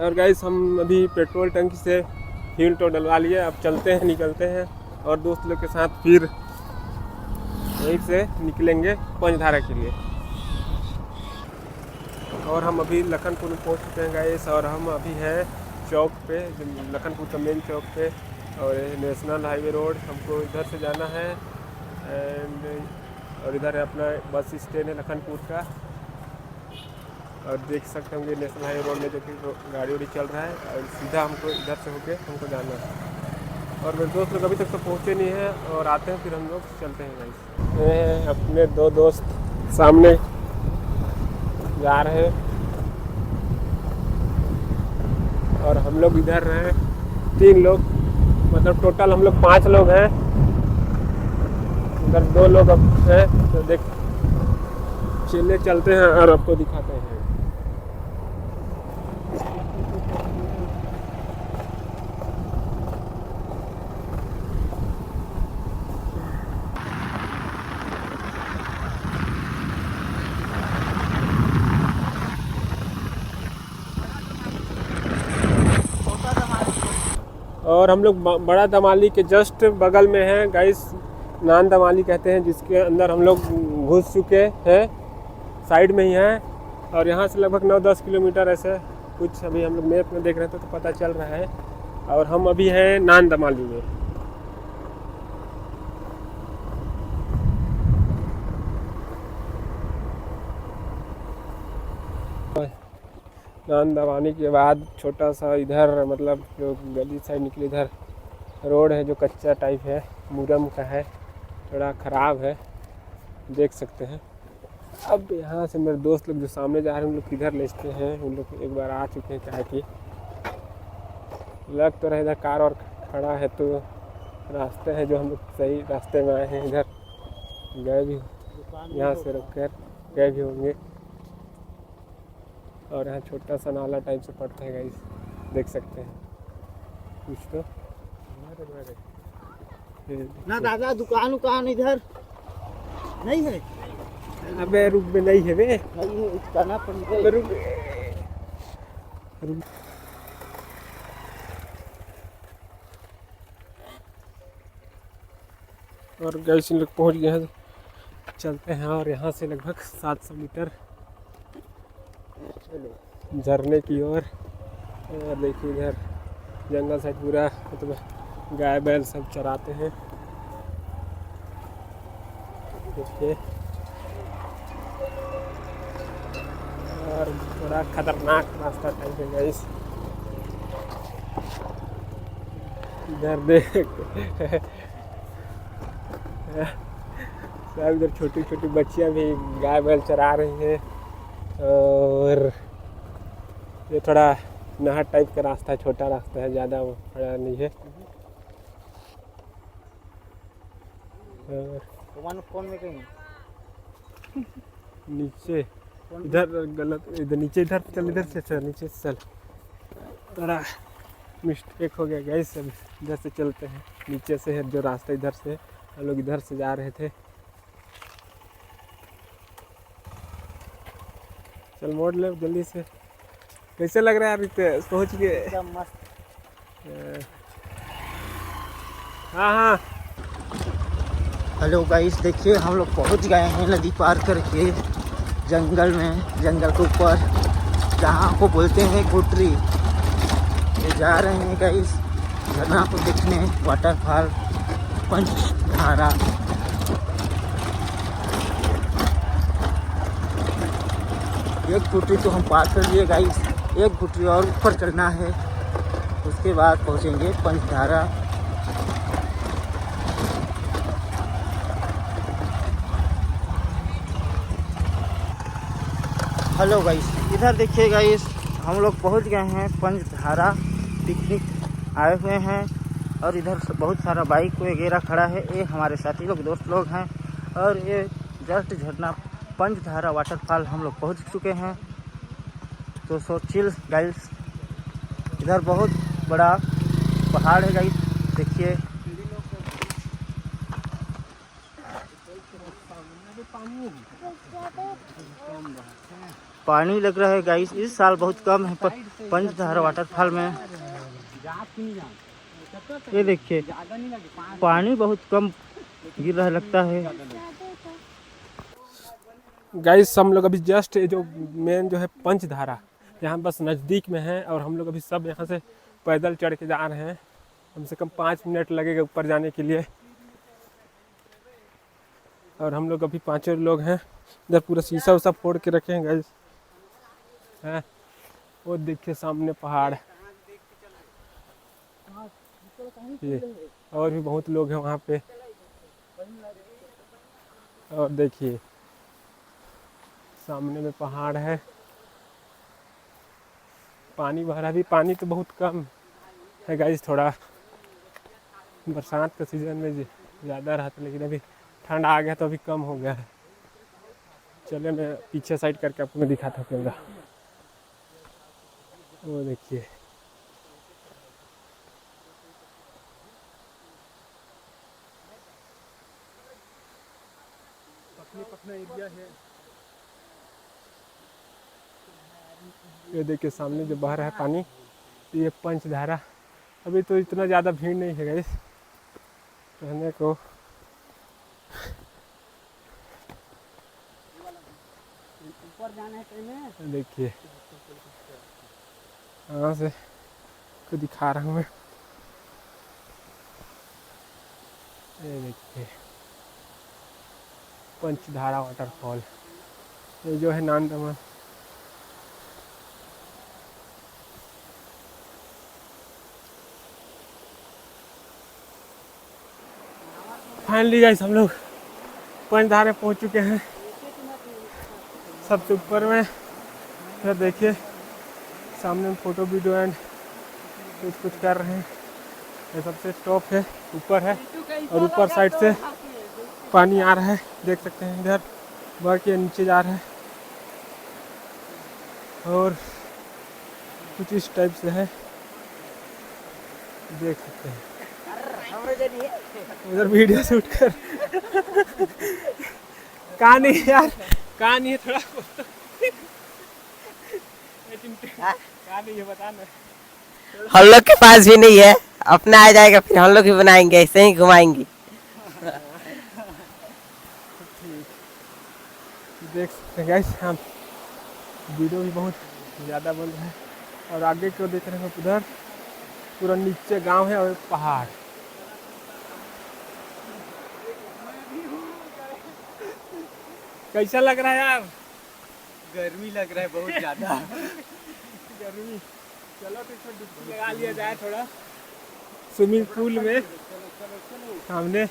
और गाइस हम अभी पेट्रोल टंकी से फ्यूल तो डलवा लिए, अब चलते हैं, निकलते हैं और दोस्त लोग के साथ फिर यहीं से निकलेंगे पंचधारा के लिए। और हम अभी लखनपुर में पहुंच चुके हैं गाइस, और हम अभी हैं चौक पे, लखनपुर का मेन चौक पे, और नेशनल हाईवे रोड हमको इधर से जाना है और इधर है अपना बस स्टैंड है लखनपुर का। और देख सकते होंगे नेशनल हाईवे रोड में जो कि गाड़ी वाड़ी चल रहा है, और सीधा हमको इधर से होके हमको जाना है। और मेरे दोस्त लोग अभी तक तो पहुँचे नहीं हैं, और आते हैं फिर हम लोग चलते हैं गाइस। ये हैं अपने दो दोस्त सामने जा रहे हैं, और हम लोग इधर हैं 3 लोग, मतलब टोटल हम लोग 5 लोग हैं, इधर 2 लोग अब हैं। तो देख चले चलते हैं और आपको दिखाते हैं। और हम लोग बड़ा दमाली के जस्ट बगल में हैं गाइस, नान दमाली कहते हैं, जिसके अंदर हम लोग घुस चुके हैं, साइड में ही हैं। और यहाँ से लगभग 9-10 किलोमीटर ऐसे कुछ अभी हम लोग मैप में देख रहे थे तो पता चल रहा है। और हम अभी हैं नान दमाली में। नान दमाली के बाद छोटा सा इधर मतलब जो गली साइड निकली, इधर रोड है जो कच्चा टाइप है, मुरम का है, थोड़ा ख़राब है, देख सकते हैं। अब यहाँ से मेरे दोस्त लोग जो सामने जा रहे हैं उन लोग किधर लेते हैं, उन लोग एक बार आ चुके हैं, क्या है कि लग तो रहा इधर कार और खड़ा है, तो रास्ते हैं जो हम लोग सही रास्ते में आए हैं। इधर गए भी, यहाँ से रुक कर गए भी होंगे। और यहाँ छोटा सा नाला टाइप से पड़ता है गाइस, देख सकते हैं कुछ तो ना दादा, दुकान उकान इधर नहीं है। अबे रुक बे, नहीं है बे, नहीं है, जाना पड़ेगा। रुक। और गाइस इन लोग पहुँच गए हैं, चलते हैं। और यहाँ से लगभग 700 मीटर झरने की ओर। और देखिए इधर जंगल साइड पूरा, मतलब गाय बैल सब चराते हैं, देखिए। और थोड़ा खतरनाक रास्ता टाइप है गाइस, इधर देख सब इधर छोटी छोटी बच्चियां भी गाय बैल चरा रही हैं। और ये थोड़ा नहर टाइप का रास्ता है, छोटा रास्ता है, ज़्यादा वो बड़ा नहीं है। और फोन में कहीं नीचे इधर गलत, इधर नीचे, इधर चल, इधर से चल, नीचे से चल, थोड़ा मिस्टेक हो गया गाइस। सब इधर से चलते हैं, नीचे से है जो रास्ता, इधर से हम लोग इधर से जा रहे थे। चल मोड़ ले जल्दी से। कैसे लग रहा है अभी पहुँच के? एकदम मस्त। हाँ हाँ। हेलो गाइस, देखिए हम लोग पहुंच गए हैं नदी पार करके जंगल में, जंगल के ऊपर जहाँ को बोलते हैं गुटरी। ये जा रहे हैं गाइस झरना को देखने, वाटरफॉल पंचधारा। एक गुटरी तो हम पार कर लिए गाइस, एक गुटरी और ऊपर चढ़ना है, उसके बाद पहुंचेंगे पंचधारा। हेलो गाइस, इधर देखिए गाइस, हम लोग पहुंच गए हैं पंचधारा, पिकनिक आए हुए हैं। और इधर बहुत सारा बाइक वगैरह खड़ा है, ये हमारे साथी लोग, दोस्त लोग हैं। और ये जस्ट झरना पंचधारा वाटरफॉल हम लोग पहुंच चुके हैं। तो सो चिल गाइस, इधर बहुत बड़ा पहाड़ है गाइस, देखिए। पानी लग रहा है गाइस, इस साल बहुत कम है पंचधारा वाटरफॉल में। ये देखिए पानी बहुत कम गिर रहा है लगता है। गाइस हम लोग अभी जस्ट जो मेन जो है पंचधारा यहाँ बस नज़दीक में है, और हम लोग अभी सब यहाँ से पैदल चढ़ के जा रहे हैं। कम से कम 5 मिनट लगेगा ऊपर जाने के लिए, और हम लोग अभी 5 लोग हैं। इधर पूरा शीशा उसा फोड़ के रखे हैं गाइस हैं। वो देखिए सामने पहाड़, ये और भी बहुत लोग हैं वहाँ पे। और देखिए सामने में पहाड़ है, पानी बह रहा भी। पानी तो बहुत कम है गाइस, थोड़ा बरसात का सीज़न में ज़्यादा रहता, लेकिन अभी ठंड आ गया तो अभी कम हो गया है। चलिए मैं पीछे साइड करके आपको मैं दिखाता हूँ कैमरा। वो देखिए पतला एरिया है। ये देखिए सामने जो बह रहा है पानी, ये पंचधारा। अभी तो इतना ज़्यादा भीड़ नहीं है गाइस रहने को। देखिए यहाँ से को दिखा रहा हूँ मैं। ये देखिए पंचधारा वाटरफॉल, ये जो है नांदमा। फाइनली गाइस हम लोग पंचधारा पहुँच चुके हैं, सबसे ऊपर में। फिर देखिए सामने में फोटो वीडियो एंड कुछ कर रहे हैं। ये सबसे टॉप है, ऊपर है, और ऊपर साइड से पानी आ रहा है, देख सकते हैं। इधर बह के नीचे जा रहा है, और कुछ इस टाइप से है, देख सकते हैं। उधर वीडियो शूट कर कहाँ नहीं यार, कहाँ नहीं है थोड़ा कहाँ नहीं है बता ना। हम लोग के पास भी नहीं है, अपना आ जाएगा फिर हम लोग भी बनाएंगे, ऐसे ही घुमाएंगे। देख सकते हैं गाइस, हम वीडियो भी बहुत ज़्यादा बन रहा है। और आगे की ओर देख रहे हैं उधर पूरा नीचे गांव है और पहाड़। कैसा लग रहा है यार? गर्मी लग रहा है बहुत ज़्यादा। गर्मी। चलो तो इसमें डुबकी लगा लिया जाए थोड़ा स्विमिंग पूल में सामने।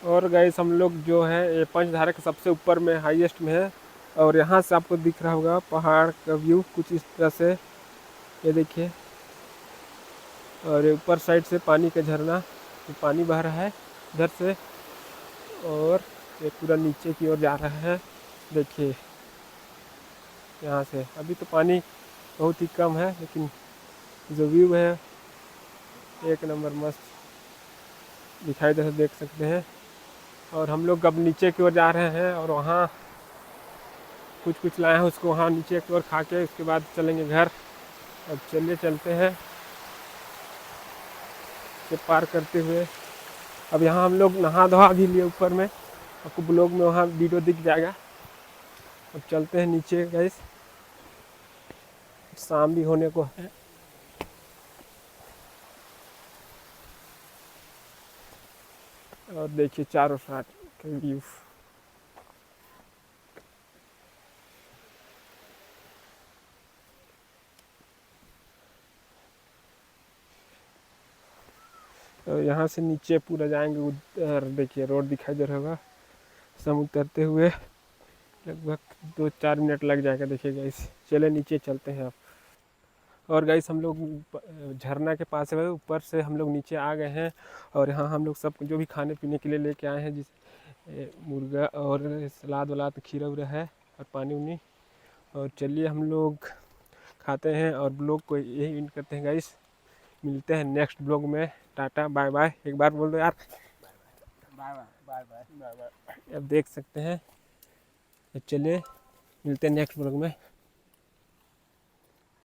और गाइस हम लोग जो है ये पंचधारा के सबसे ऊपर में हाईएस्ट में है, और यहाँ से आपको दिख रहा होगा पहाड़ का व्यू कुछ इस तरह से, ये देखिए। और ये ऊपर साइड से पानी का झरना, पानी बह रहा है इधर से, और ये पूरा नीचे की ओर जा रहा है। देखिए यहाँ से अभी तो पानी बहुत ही कम है, लेकिन जो व्यू है एक नंबर मस्त दिखाई दे, देख सकते हैं। और हम लोग अब नीचे की ओर जा रहे हैं, और वहाँ कुछ लाए हैं, उसको वहाँ नीचे की ओर खा के उसके बाद चलेंगे घर। अब चलिए चलते हैं ये पार करते हुए। अब यहाँ हम लोग नहा धोवा भी लिए ऊपर में, आपको ब्लॉग में वहाँ वीडियो दिख जाएगा। अब चलते हैं नीचे गाइस, शाम भी होने को है। और देखिए चारों साइड का व्यू। तो यहाँ से नीचे पूरा जाएंगे, उधर देखिए रोड दिखाई दे रहा होगा। सब उतरते हुए लगभग 2-4 मिनट लग जाएगा। देखिए गाइस, चले नीचे चलते हैं। आप और गाइस हम लोग झरना के पास है, ऊपर से हम लोग नीचे आ गए हैं। और यहाँ हम लोग सब जो भी खाने पीने के लिए लेके आए हैं, जिस मुर्गा और सलाद वलाद खीरा उरा है और पानी उनी। और चलिए हम लोग खाते हैं और ब्लॉग को यही एंड करते हैं गाइस। मिलते हैं नेक्स्ट ब्लॉग में। टाटा बाय बाय, एक बार बोल दो यार। Bye bye bye bye. अब देख सकते हैं। चलिए मिलते हैं नेक्स्ट ब्लॉग में।